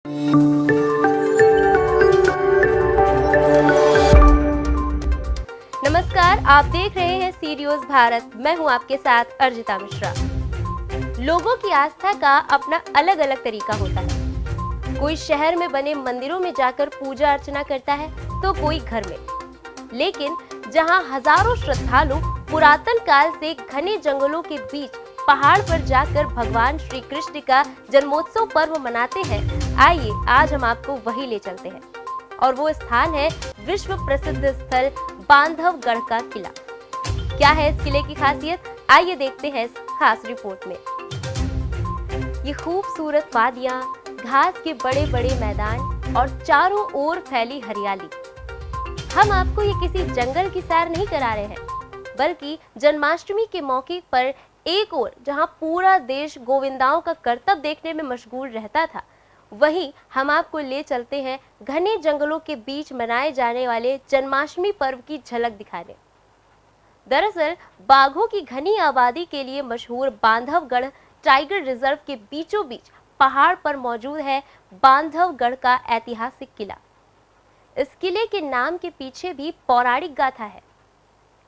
नमस्कार, आप देख रहे हैं सी न्यूज़ भारत। मैं हूं आपके साथ अर्जिता मिश्रा। लोगों की आस्था का अपना अलग अलग तरीका होता है। कोई शहर में बने मंदिरों में जाकर पूजा अर्चना करता है तो कोई घर में। लेकिन जहां हजारों श्रद्धालु पुरातन काल से घने जंगलों के बीच पहाड़ पर जाकर भगवान श्री कृष्ण का जन्मोत्सव पर्व मनाते हैं, आइए आज हम आपको वही ले चलते हैं। और वो स्थान है विश्व प्रसिद्ध स्थल बांधवगढ़ का किला। क्या है इस किले की खासियत, आइए देखते हैं इस खास रिपोर्ट में। ये खूबसूरत वादियां, घास के बड़े बड़े मैदान और चारों ओर फैली हरियाली। हम आपको ये किसी जंगल की सैर नहीं करा रहे हैं, बल्कि जन्माष्टमी के मौके पर एक ओर जहां पूरा देश गोविंदाओं का करतब देखने में मशगूल रहता था, वहीं हम आपको ले चलते हैं घने जंगलों के बीच मनाए जाने वाले जन्माष्टमी पर्व की झलक दिखाने। दरअसल बाघों की घनी आबादी के लिए मशहूर बांधवगढ़ टाइगर रिजर्व के बीचों बीच पहाड़ पर मौजूद है बांधवगढ़ का ऐतिहासिक किला। इस किले के नाम के पीछे भी पौराणिक गाथा है।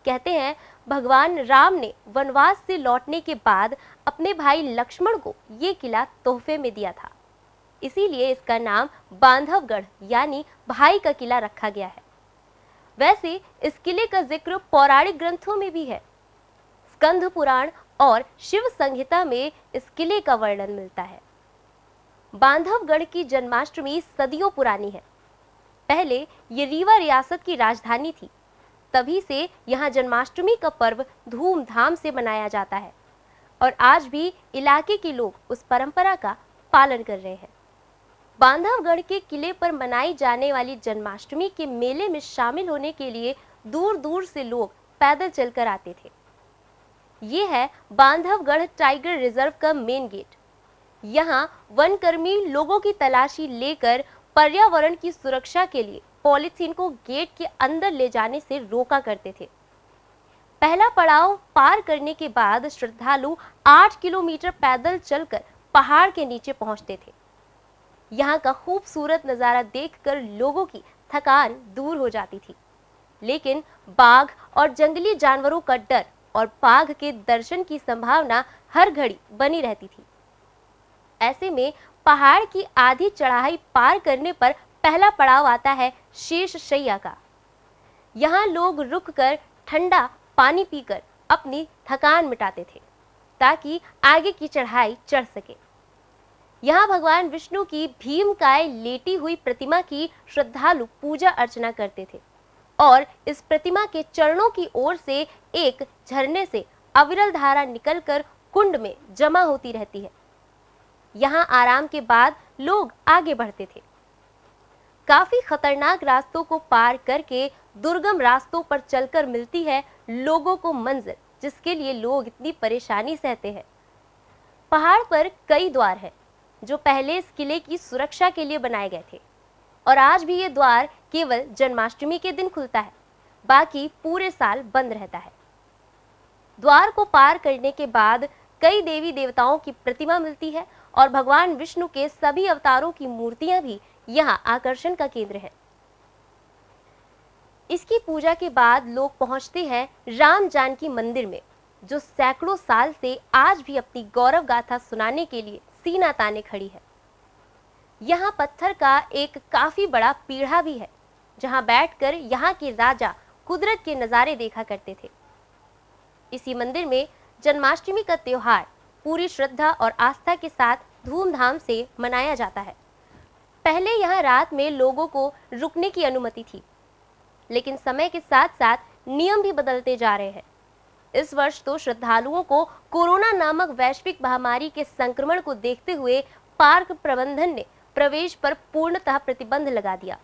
कहते हैं भगवान राम ने वनवास से लौटने के बाद अपने भाई लक्ष्मण को ये किला तोहफे में दिया था, इसीलिए इसका नाम बांधवगढ़ यानी भाई का किला रखा गया है। वैसे इस किले का जिक्र पौराणिक ग्रंथों में भी है। स्कंद पुराण और शिव संहिता में इस किले का वर्णन मिलता है। बांधवगढ़ की जन्माष्टमी सदियों पुरानी है। पहले ये रीवा रियासत की राजधानी थी, तभी से यहाँ जन्माष्टमी का पर्व धूमधाम से मनाया जाता है और आज भी इलाके के लोग उस परंपरा का पालन कर रहे हैं। बांधवगढ़ के किले पर मनाई जाने वाली जन्माष्टमी के मेले में शामिल होने के लिए दूर दूर से लोग पैदल चलकर आते थे। ये है बांधवगढ़ टाइगर रिजर्व का मेन गेट। यहाँ वनकर्मी लोगों की तलाशी लेकर पर्यावरण की सुरक्षा के लिए पॉलीथीन को गेट के अंदर ले जाने से रोका करते थे। पहला पड़ाव पार करने के बाद श्रद्धालु 8 किलोमीटर पैदल चलकर पहाड़ के नीचे पहुंचते थे। यहाँ का खूबसूरत नजारा देखकर लोगों की थकान दूर हो जाती थी, लेकिन बाघ और जंगली जानवरों का डर और बाघ के दर्शन की संभावना हर घड़ी बनी रहती थी। ऐसे में पहाड़ की आधी चढ़ाई पार करने पर पहला पड़ाव आता है शेष शैया का। यहाँ लोग रुककर ठंडा पानी पीकर अपनी थकान मिटाते थे ताकि आगे की चढ़ाई चढ़ सके। यहाँ भगवान विष्णु की भीमकाय लेटी हुई प्रतिमा की श्रद्धालु पूजा अर्चना करते थे और इस प्रतिमा के चरणों की ओर से एक झरने से अविरल धारा निकलकर कुंड में जमा होती रहती है। यहाँ आराम के बाद लोग आगे बढ़ते थे। काफी खतरनाक रास्तों को पार करके दुर्गम रास्तों पर चलकर मिलती है लोगों को मंजिल, जिसके लिए लोग इतनी परेशानी सहते हैं। पहाड़ पर कई द्वार हैं जो पहले इस किले की सुरक्षा के लिए बनाए गए थे और आज भी ये द्वार केवल जन्माष्टमी के दिन खुलता है, बाकी पूरे साल बंद रहता है। द्वार को पार करने के बाद कई देवी देवताओं की प्रतिमा मिलती है और भगवान विष्णु के सभी अवतारों की मूर्तियां भी यहाँ आकर्षण का केंद्र है। इसकी पूजा के बाद लोग पहुंचते हैं राम जानकी मंदिर में, जो सैकड़ों साल से आज भी अपनी गौरव गाथा सुनाने के लिए सीना ताने खड़ी है। यहाँ पत्थर का एक काफी बड़ा पीढ़ा भी है, जहाँ बैठकर यहाँ के राजा कुदरत के नजारे देखा करते थे। इसी मंदिर में जन्माष्टमी का त्योहार पूरी श्रद्धा और आस्था के साथ धूमधाम से मनाया जाता है। पहले यहाँ रात में लोगों को रुकने की अनुमति थी, लेकिन समय के साथ साथ नियम भी बदलते जा रहे हैं। इस वर्ष तो श्रद्धालुओं को कोरोना नामक वैश्विक महामारी के संक्रमण को देखते हुए पार्क प्रबंधन ने प्रवेश पर पूर्णतः प्रतिबंध लगा दिया।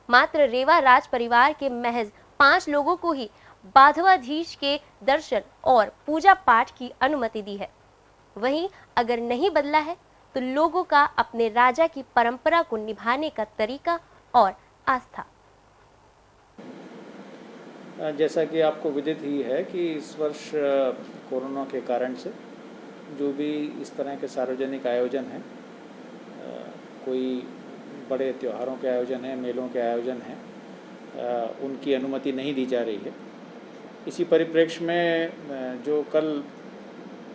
मात्र रेवा राज परिवार के महज 5 लोगों को ही बाधवाधीश के दर्शन और पूजा पाठ की अनुमति दी है। वहीं अगर नहीं बदला है तो लोगों का अपने राजा की परंपरा को निभाने का तरीका और आस्था। जैसा कि आपको विदित ही है कि इस वर्ष कोरोना के कारण से जो भी इस तरह के सार्वजनिक आयोजन हैं कोई बड़े त्योहारों के आयोजन हैं, मेलों के आयोजन हैं, उनकी अनुमति नहीं दी जा रही है। इसी परिप्रेक्ष्य में जो कल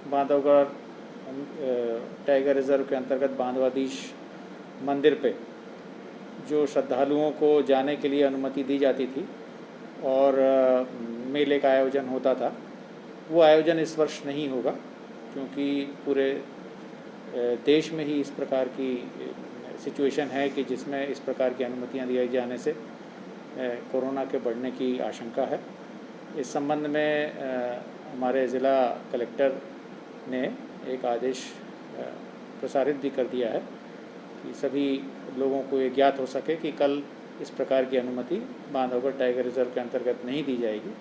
बांधवगढ़ टाइगर रिजर्व के अंतर्गत बांधवाधीश मंदिर पे जो श्रद्धालुओं को जाने के लिए अनुमति दी जाती थी और मेले का आयोजन होता था, वो आयोजन इस वर्ष नहीं होगा, क्योंकि पूरे देश में ही इस प्रकार की सिचुएशन है कि जिसमें इस प्रकार की अनुमतियां दिए जाने से कोरोना के बढ़ने की आशंका है। इस संबंध में हमारे ज़िला कलेक्टर ने एक आदेश प्रसारित भी कर दिया है कि सभी लोगों को ये ज्ञात हो सके कि कल इस प्रकार की अनुमति बांधवगढ़ टाइगर रिजर्व के अंतर्गत नहीं दी जाएगी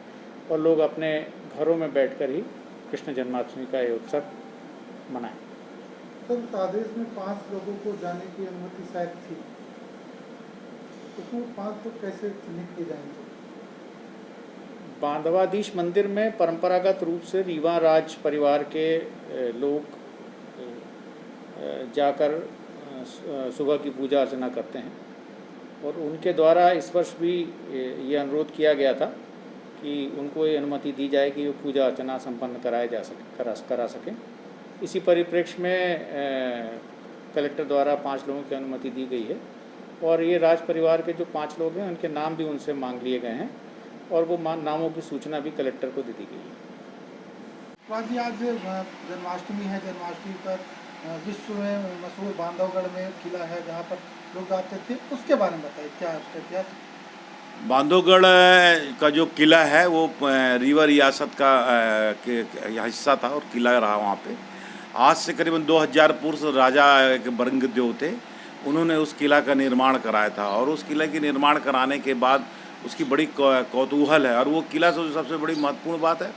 और लोग अपने घरों में बैठकर ही कृष्ण जन्माष्टमी का ये उत्सव मनाएं। सर, उस आदेश में 5 लोगों को जाने की अनुमति शायद थी, तो 5 लोग कैसे चिन्हित किए जाएंगे? बांधवाधीश मंदिर में परंपरागत रूप से रीवा राज परिवार के लोग जाकर सुबह की पूजा अर्चना करते हैं और उनके द्वारा इस वर्ष भी ये अनुरोध किया गया था कि उनको ये अनुमति दी जाए कि वो पूजा अर्चना संपन्न करा सकें। इसी परिप्रेक्ष्य में कलेक्टर द्वारा 5 लोगों की अनुमति दी गई है और ये राज परिवार के जो 5 लोग हैं उनके नाम भी उनसे मांग लिए गए हैं और वो नामों की सूचना भी कलेक्टर को दे दी गई है। जी, आज जन्माष्टमी है। जन्माष्टमी पर विश्व में मशहूर बांधवगढ़ में किला है जहाँ पर लोग आते थे, उसके बारे में बताइए, क्या उसका इतिहास? बांधवगढ़ का जो किला है वो रीवा रियासत का हिस्सा था और किला रहा वहाँ पे। आज से करीबन 2000 पूर्व राजा बरंगदेव थे, उन्होंने उस किला का निर्माण कराया था और उस किले के निर्माण कराने के बाद उसकी बड़ी कौतूहल है और वो किला सबसे बड़ी महत्वपूर्ण बात है,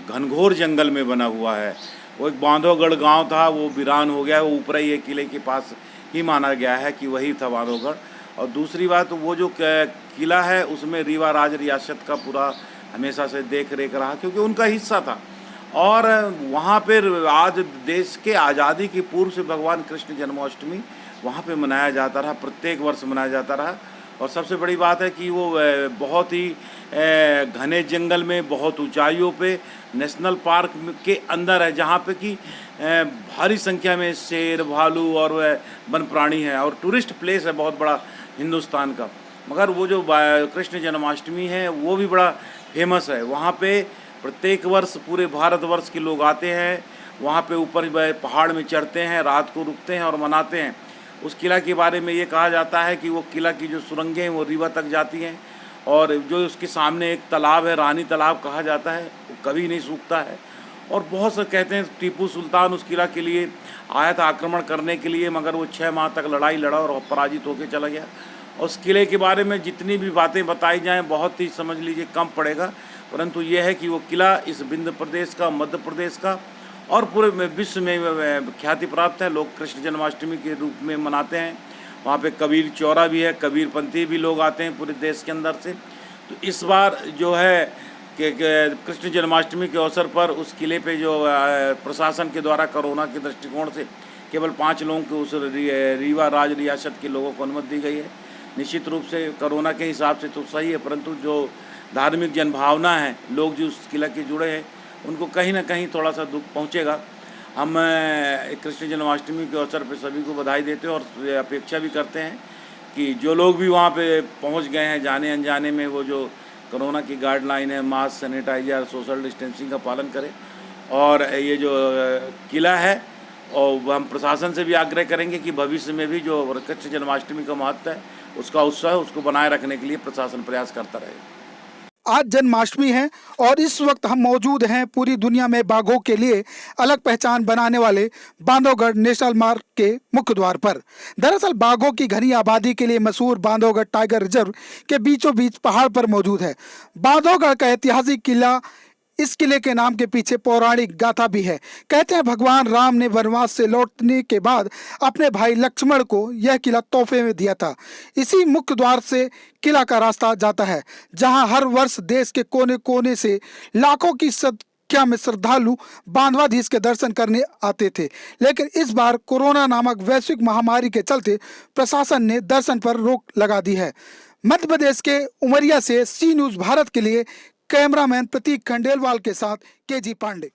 घनघोर जंगल में बना हुआ है। वो एक बांधवगढ़ गांव था, वो वीरान हो गया, वो ऊपर ही ये किले के पास ही माना गया है कि वही था बांधवगढ़। और दूसरी बात, वो जो किला है उसमें रीवा राज रियासत का पूरा हमेशा से देख रेख रहा, क्योंकि उनका हिस्सा था। और वहाँ पर आज देश के आज़ादी की पूर्व से भगवान कृष्ण जन्माष्टमी वहाँ पे मनाया जाता रहा, प्रत्येक वर्ष मनाया जाता रहा। और सबसे बड़ी बात है कि वो बहुत ही घने जंगल में, बहुत ऊंचाइयों पे, नेशनल पार्क के अंदर है, जहाँ पे कि भारी संख्या में शेर, भालू और वन प्राणी है और टूरिस्ट प्लेस है बहुत बड़ा हिंदुस्तान का। मगर वो जो कृष्ण जन्माष्टमी है वो भी बड़ा फेमस है। वहाँ पे प्रत्येक वर्ष पूरे भारतवर्ष के लोग आते हैं, वहाँ पे ऊपर पहाड़ में चढ़ते हैं, रात को रुकते हैं और मनाते हैं। उस किला के बारे में ये कहा जाता है कि वो किला की जो सुरंगें हैं वो रीवा तक जाती हैं और जो उसके सामने एक तालाब है, रानी तालाब कहा जाता है, वो कभी नहीं सूखता है। और बहुत से कहते हैं टीपू सुल्तान उस किला के लिए आया था आक्रमण करने के लिए, मगर वो 6 माह तक लड़ाई लड़ा और पराजित होकर चला गया। उस किले के बारे में जितनी भी बातें बताई जाएं बहुत ही समझ लीजिए कम पड़ेगा, परंतु ये है कि वो किला इस विंध्य प्रदेश का, मध्य प्रदेश का और पूरे विश्व में ख्याति प्राप्त है। लोग कृष्ण जन्माष्टमी के रूप में मनाते हैं। वहाँ पे कबीर चौरा भी है, कबीरपंथी भी लोग आते हैं पूरे देश के अंदर से। तो इस बार जो है कि कृष्ण जन्माष्टमी के अवसर पर उस किले पे जो प्रशासन के द्वारा कोरोना के दृष्टिकोण से केवल 5 लोगों को उस रीवा राज रियासत के लोगों को अनुमति दी गई है। निश्चित रूप से कोरोना के हिसाब से तो सही है, परंतु जो धार्मिक जनभावना है, लोग जो उस किला के जुड़े हैं, उनको कहीं ना कहीं थोड़ा सा दुख पहुँचेगा। हम कृष्ण जन्माष्टमी के अवसर पर सभी को बधाई देते हैं और अपेक्षा भी करते हैं कि जो लोग भी वहाँ पे पहुँच गए हैं जाने अनजाने में, वो जो कोरोना की गाइडलाइन है, मास्क, सैनिटाइजर, सोशल डिस्टेंसिंग का पालन करें। और ये जो किला है और हम प्रशासन से भी आग्रह करेंगे कि भविष्य में भी जो कृष्ण जन्माष्टमी का महत्व है, उसका उत्साह है, उसको बनाए रखने के लिए प्रशासन प्रयास करता रहे। आज जन्माष्टमी है और इस वक्त हम मौजूद हैं पूरी दुनिया में बाघों के लिए अलग पहचान बनाने वाले बांधवगढ़ नेशनल मार्ग के मुख्य द्वार पर। दरअसल बाघों की घनी आबादी के लिए मशहूर बांधवगढ़ टाइगर रिजर्व के बीचों बीच पहाड़ पर मौजूद है। बांधवगढ़ का ऐतिहासिक किला, इस किले के नाम के पीछे पौराणिक गाथा भी है। कहते हैं भगवान राम ने वनवास से लौटने के बाद अपने भाई लक्ष्मण को यह किला तोहफे में दिया था। इसी मुख्य द्वार से किला का रास्ता जाता है, जहां हर वर्ष देश के कोने कोने से लाखों की संख्या में श्रद्धालु बांधवाधीश के दर्शन करने आते थे, लेकिन इस बार कोरोना नामक वैश्विक महामारी के चलते प्रशासन ने दर्शन पर रोक लगा दी है। मध्य प्रदेश के उमरिया से सी न्यूज़ भारत के लिए कैमरामैन प्रतीक खंडेलवाल के साथ केजी पांडे।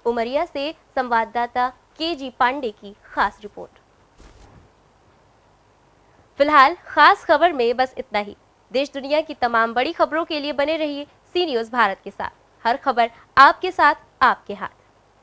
उमरिया से संवाददाता केजी पांडे की खास रिपोर्ट। फिलहाल खास खबर में बस इतना ही। देश दुनिया की तमाम बड़ी खबरों के लिए बने रहिए सी न्यूज़ भारत के साथ। हर खबर आपके साथ, आपके हाथ।